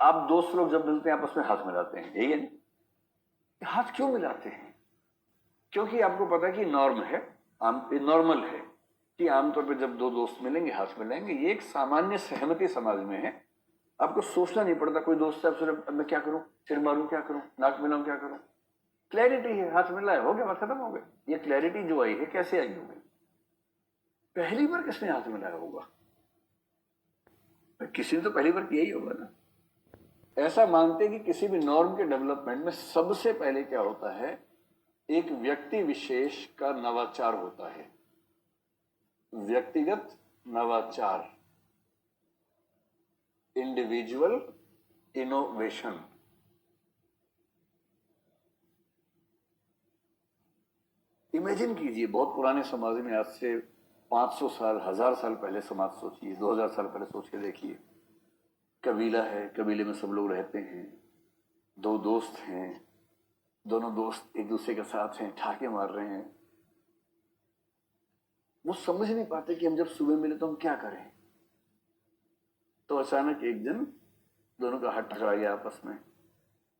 आप दोस्त लोग जब मिलते हैं आपस में हाथ मिलाते हैं, यही है ना? हाथ क्यों मिलाते हैं? क्योंकि आपको पता है कि नॉर्म है, नॉर्मल है कि आमतौर पर जब दो दोस्त मिलेंगे हाथ मिलाएंगे, ये एक सामान्य सहमति समाज में है। आपको सोचना नहीं पड़ता, कोई दोस्त है सिर्फ मैं क्या करूं, सिर मारूं क्या करूं, नाक मिलाऊं क्या करूं, क्लैरिटी है, हाथ मिलाए हो गया, बात खत्म हो गई। ये क्लैरिटी जो आई है कैसे आई होगी? पहली बार किसने हाथ मिलाया होगा? किसी ने तो पहली बार किया ही होगा ना। ऐसा मानते हैं कि किसी भी नॉर्म के डेवलपमेंट में सबसे पहले क्या होता है, एक व्यक्ति विशेष का नवाचार होता है, व्यक्तिगत नवाचार, इंडिविजुअल इनोवेशन। इमेजिन कीजिए, बहुत पुराने समाज में, आज से 500 साल 1000 साल पहले समाज सोचिए, 2000 साल पहले सोच के देखिए। कबीला है, कबीले में सब लोग रहते हैं, दो दोस्त हैं, दोनों दोस्त एक दूसरे के साथ हैं, ठाके मार रहे हैं। वो समझ नहीं पाते कि हम जब सुबह मिले तो हम क्या करें। तो अचानक एक दिन दोनों का हाथ टकरा गया आपस में,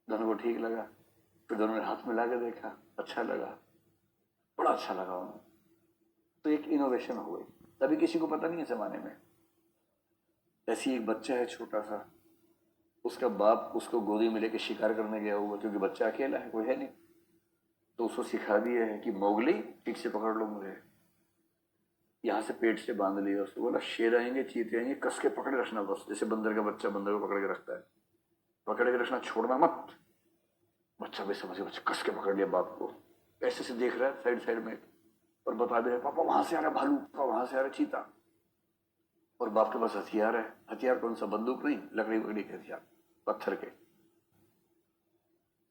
दोनों को ठीक लगा, फिर दोनों ने हाथ मिला के देखा, अच्छा लगा, बड़ा अच्छा लगा उन्हें। तो एक इनोवेशन हो गई, तभी किसी को पता नहीं है जमाने में। ऐसी एक बच्चा है छोटा सा, उसका बाप उसको गोदी में लेके शिकार करने गया हुआ, क्योंकि बच्चा अकेला है, कोई है नहीं, तो उसको सिखा दिया है कि मोगली ठीक से पकड़ लो मुझे, यहां से पेट से बांध लिया। उसको बोला शेर आएंगे, चीते आएंगे, कस के पकड़े रखना, बस जैसे बंदर का बच्चा बंदर को पकड़ के रखता है, पकड़ के रखना, छोड़ना मत। बच्चा भी समझे, बच्चा कस के पकड़ लिया बाप को, ऐसे से देख रहा है साइड साइड में, और बता दे पापा वहां से आ रहा भालू, पापा वहां से आ रहा चीता। और बाप के पास हथियार है, हथियार कौन सा, बंदूक नहीं, लकड़ी वकड़ी के हथियार, पत्थर के।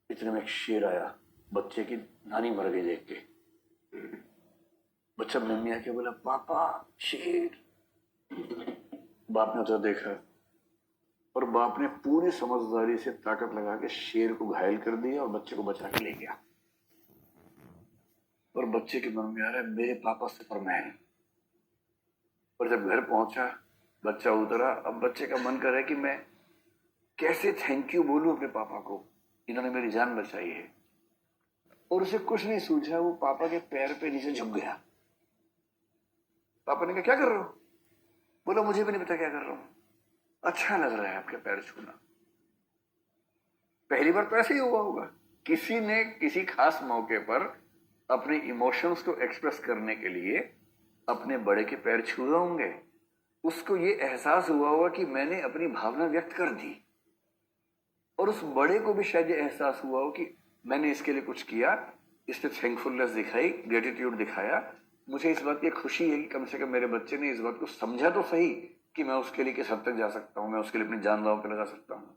इतने में एक शेर आया, बच्चे की नानी मर गई देख के। बच्चा मम्मी आके बोला पापा शेर। बाप ने तो देखा, और बाप ने पूरी समझदारी से ताकत लगा के शेर को घायल कर दिया और बच्चे को बचा के ले गया। और बच्चे के मन में आ रहा है मेरे पापा सुपरमैन। और जब घर पहुंचा, बच्चा उतरा, अब बच्चे का मन कर रहा है कि मैं कैसे थैंक यू बोलूं अपने पापा को, इन्होंने मेरी जान बचाई है। और उसे कुछ नहीं सूझा, वो पापा के पैर पे नीचे झुक गया। पापा ने कहा क्या कर रहे हो? बोला मुझे भी नहीं पता क्या कर रहा हूं, अच्छा लग रहा है आपके पैर छूना। पहली बार तो ऐसे ही हुआ होगा, किसी ने किसी खास मौके पर अपने इमोशंस को एक्सप्रेस करने के लिए अपने बड़े के पैर छू रहे होंगे, उसको ये एहसास हुआ होगा कि मैंने अपनी भावना व्यक्त कर दी, और उस बड़े को भी शायद ये एहसास हुआ हो कि मैंने इसके लिए कुछ किया, इस पे थैंकफुलनेस दिखाई, ग्रेटिट्यूड दिखाया, मुझे इस बात की खुशी है कि कम से कम मेरे बच्चे ने इस बात को समझा तो सही कि मैं उसके लिए किस हद तक जा सकता हूं, मैं उसके लिए अपनी जान दांव पे लगा सकता हूं।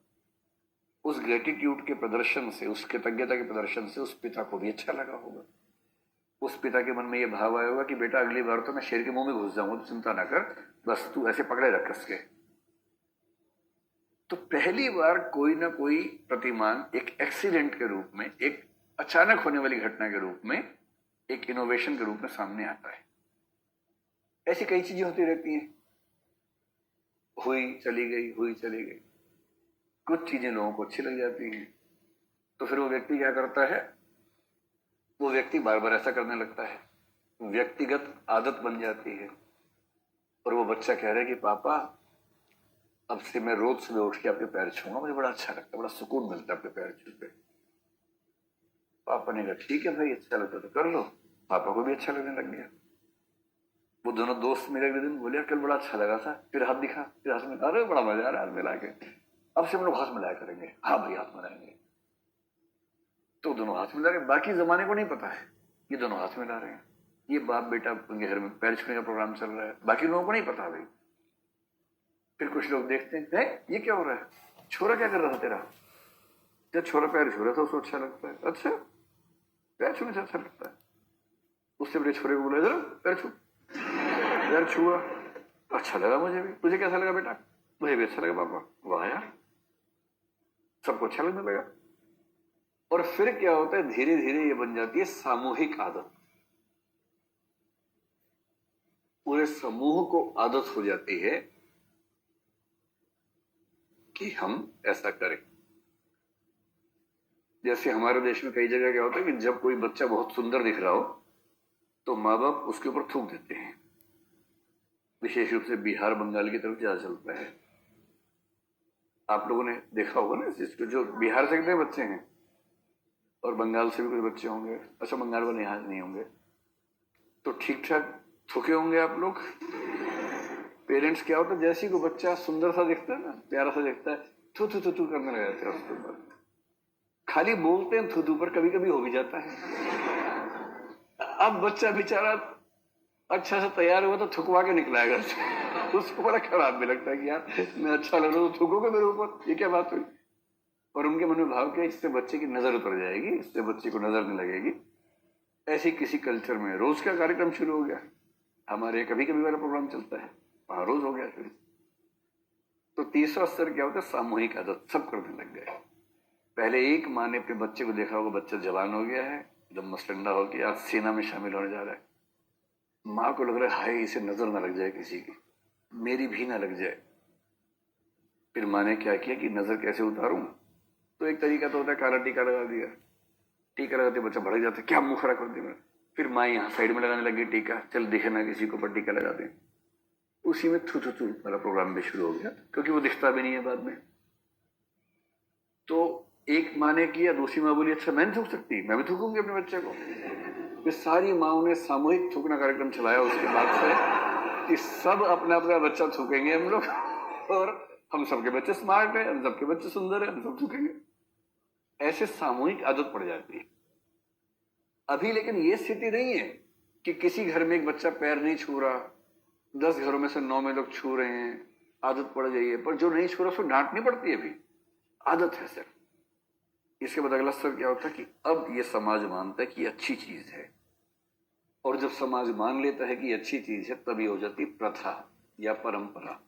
उस ग्रेटिट्यूड के प्रदर्शन से, उस कृतज्ञता के प्रदर्शन से उस पिता को भी अच्छा लगा होगा। उस पिता के मन में यह भाव आया होगा कि बेटा अगली बार तो मैं शेर के मुंह में घुस जाऊंगा, तो चिंता ना कर, बस तू ऐसे पकड़े रख कसके। तो पहली बार कोई ना कोई प्रतिमान एक एक्सीडेंट के रूप में, एक अचानक होने वाली घटना के रूप में, एक इनोवेशन के रूप में सामने आता है। ऐसी कई चीजें होती रहती हैं, हुई चली गई, हुई चली गई। कुछ चीजें लोगों को अच्छी लग जाती हैं, तो फिर वो व्यक्ति क्या करता है, वो व्यक्ति बार बार ऐसा करने लगता है, व्यक्तिगत आदत बन जाती है। और वो बच्चा कह रहा है कि पापा अब से मैं रोज सुबह उठ के आपके पैर छूंगा, मुझे बड़ा अच्छा लगता है, बड़ा सुकून मिलता है आपके पैर छू के। पापा ने कहा ठीक है भाई, अच्छा लगता तो कर लो। पापा को भी अच्छा लगने लग गया। वो दोनों दोस्त मिले अगले दिन, बोले कल बड़ा अच्छा लगा था, फिर हाथ दिखा, फिर हाथ में, अरे बड़ा मजा आ रहा है हाथ मिला के, अब से हम लोग हाथ मिलाया करेंगे। हाँ भाई हाथ मिलाएंगे। तो दोनों हाथ मिला रहे, बाकी जमाने को नहीं पता है ये दोनों हाथ मिला रहे हैं, ये बाप बेटा उनके घर में पैर छूने का प्रोग्राम चल रहा है, बाकी लोगों को नहीं पता भाई। फिर कुछ लोग देखते हैं ये क्या हो रहा है, छोरा क्या कर रहा था तेरा? जब छोरा पैर छू रहा था उसको अच्छा लगता है, अच्छा पैर छूने से अच्छा लगता है। उससे बड़े छोरे को बोला इधर पैर छू, पैर छुआ, अच्छा लगा मुझे भी, तुझे कैसा लगा बेटा? मुझे भी अच्छा लगा पापा। वाह यार, सबको अच्छा लगने लगा। और फिर क्या होता है, धीरे धीरे ये बन जाती है सामूहिक आदत, पूरे समूह को आदत हो जाती है कि हम ऐसा करें। जैसे हमारे देश में कई जगह क्या होता है कि जब कोई बच्चा बहुत सुंदर दिख रहा हो तो माँ बाप उसके ऊपर थूक देते हैं। विशेष रूप से बिहार बंगाल की तरफ ज्यादा चलता है। आप लोगों ने देखा होगा ना, जिसको जो बिहार से कितने बच्चे हैं और बंगाल से भी कुछ बच्चे होंगे। अच्छा, बंगाल वाले यहाँ नहीं होंगे तो ठीक ठाक थूके होंगे आप लोग। पेरेंट्स क्या होता है, जैसे ही कोई बच्चा सुंदर सा दिखता है ना, प्यारा सा दिखता है, थू थू थू थू करने लग जाते हैं उसके ऊपर। खाली बोलते हैं थू थू, पर कभी कभी हो भी जाता है। अब बच्चा बेचारा अच्छा से तैयार हुआ तो थुकवा के निकला है घर से। उसको बड़ा खराब भी लगता है कि यार मैं अच्छा लग रहा हूँ, थूकोगे मेरे ऊपर, ये क्या बात हुई। और उनके मन में भाव क्या, इससे बच्चे की नजर उतर जाएगी, इससे बच्चे को नजर नहीं लगेगी। ऐसे किसी कल्चर में रोज का कार्यक्रम शुरू हो गया। हमारे कभी कभी वाला प्रोग्राम चलता है, वहां रोज हो गया शुरू। तो तीसरा स्तर क्या होता है, सामूहिक आदत, सब करने लग गए। पहले एक माँ ने अपने बच्चे को देखा होगा, बच्चा जवान हो गया है, एकदम मसलंडा हो गया, आज सेना में शामिल होने जा रहा है। माँ को लग रहा है हाय इसे नजर ना लग जाए किसी की, मेरी भी ना लग जाए। फिर माँ ने क्या किया कि नजर कैसे उतारूं, तो एक तरीका तो होता है काला टीका लगा दिया। टीका लगाते बच्चा भड़क जाता है, क्या मुंह खड़ा कर दिया। फिर माँ यहाँ साइड में लगाने लगी टीका, चल दिखे ना किसी को, पर टीका लगा दें। उसी में थू थू थू वाला प्रोग्राम भी शुरू हो गया, क्योंकि वो दिखता भी नहीं है बाद में। तो एक माँ ने किया, दूसरी माँ बोली अच्छा मैं नहीं थूक सकती, मैं भी थूकूंगी अपने बच्चे को। फिर सारी माँओं ने सामूहिक थूकना कार्यक्रम चलाया उसके बाद से कि सब अपना अपना बच्चा थूकेंगे हम लोग, और हम सबके बच्चे स्मार्ट है, हम सबके बच्चे सुंदर है, हम सब थूकेंगे। ऐसे सामूहिक आदत पड़ जाती है। अभी लेकिन ये स्थिति नहीं है कि किसी घर में एक बच्चा पैर नहीं छू रहा, 10 घरों में से 9 में लोग छू रहे हैं, आदत पड़ गई है। पर जो नहीं छू रहा उसको डांट नहीं पड़ती है, अभी आदत है सिर्फ। इसके बाद अगला स्तर क्या होता है कि अब ये समाज मानता है कि ये अच्छी चीज है, और जब समाज मान लेता है कि ये अच्छी चीज है तभी हो जाती प्रथा या परंपरा।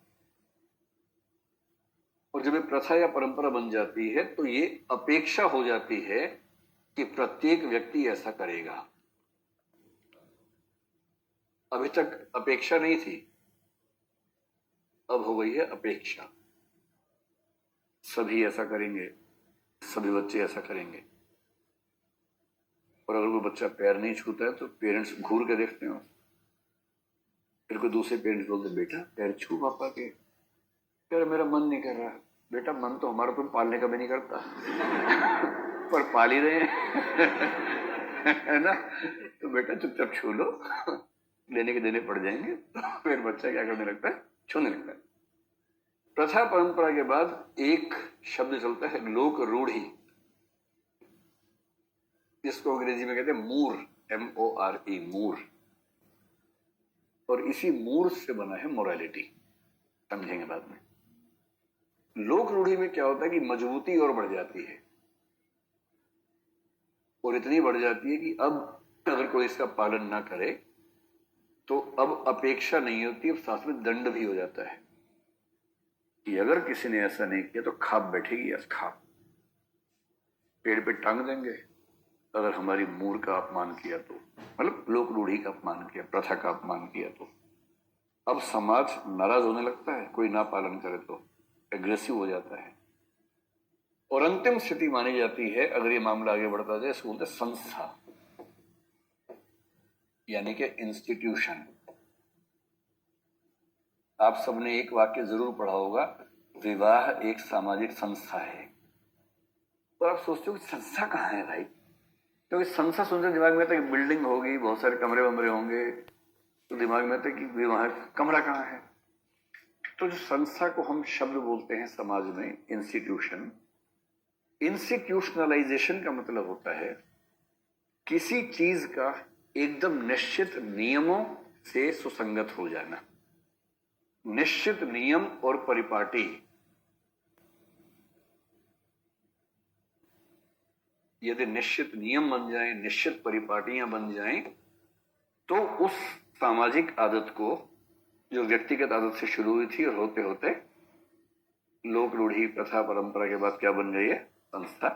और जब ये प्रथा या परंपरा बन जाती है तो ये अपेक्षा हो जाती है कि प्रत्येक व्यक्ति ऐसा करेगा। अभी तक अपेक्षा नहीं थी, अब हो गई है अपेक्षा। सभी ऐसा करेंगे, सभी बच्चे ऐसा करेंगे। और अगर कोई बच्चा पैर नहीं छूता है तो पेरेंट्स घूर के देखते हैं। फिर कोई दूसरे पेरेंट्स बोलते बेटा पैर छू पापा के, फिर मेरा मन नहीं कर रहा। बेटा मन तो हमारा तुम पालने का भी नहीं करता, पर पाल ही रहे हैं है ना। तो बेटा चुपचाप छू लो, लेने के देने पड़ जाएंगे। तो फिर बच्चा क्या करने लगता है, छूने लगता है। प्रथा परंपरा के बाद एक शब्द चलता है लोक रूढ़ी, इसको अंग्रेजी में कहते हैं मूर, MORE, मूर। और इसी मूर से बना है मोरालिटी, समझेंगे बाद में। लोक रूढ़ी में क्या होता है कि मजबूती और बढ़ जाती है, और इतनी बढ़ जाती है कि अब अगर कोई इसका पालन ना करे तो अब अपेक्षा नहीं होती, अब साथ में दंड भी हो जाता है कि अगर किसी ने ऐसा नहीं किया तो खाप बैठेगी, या खाप पेड़ पे टांग देंगे अगर हमारी मूर का अपमान किया तो, मतलब लोक रूढ़ी का अपमान किया, प्रथा का अपमान किया तो। अब समाज नाराज होने लगता है, कोई ना पालन करे तो एग्रेसिव हो जाता है। और अंतिम स्थिति मानी जाती है अगर ये मामला आगे बढ़ता जाए, इसको बोलते संस्था, यानी कि इंस्टीट्यूशन। आप सबने एक वाक्य जरूर पढ़ा होगा, विवाह एक सामाजिक संस्था है। तो आप सोचते हो कि संस्था कहाँ है भाई, क्योंकि संस्था सुनते दिमाग में आता है कि बिल्डिंग होगी, बहुत सारे कमरे वमरे होंगे, तो दिमाग में आता है कि वहां कमरा कहाँ है। तो जो संस्था को हम शब्द बोलते हैं समाज में इंस्टीट्यूशन, इंस्टीट्यूशनलाइजेशन का मतलब होता है किसी चीज का एकदम निश्चित नियमों से सुसंगत हो जाना। निश्चित नियम और परिपाटी, यदि निश्चित नियम बन जाएं, निश्चित परिपाटियां बन जाएं, तो उस सामाजिक आदत को, जो व्यक्तिगत आदत से शुरू हुई थी और होते होते लोक रूढ़ी, प्रथा, परंपरा के बाद क्या बन गई है, संस्था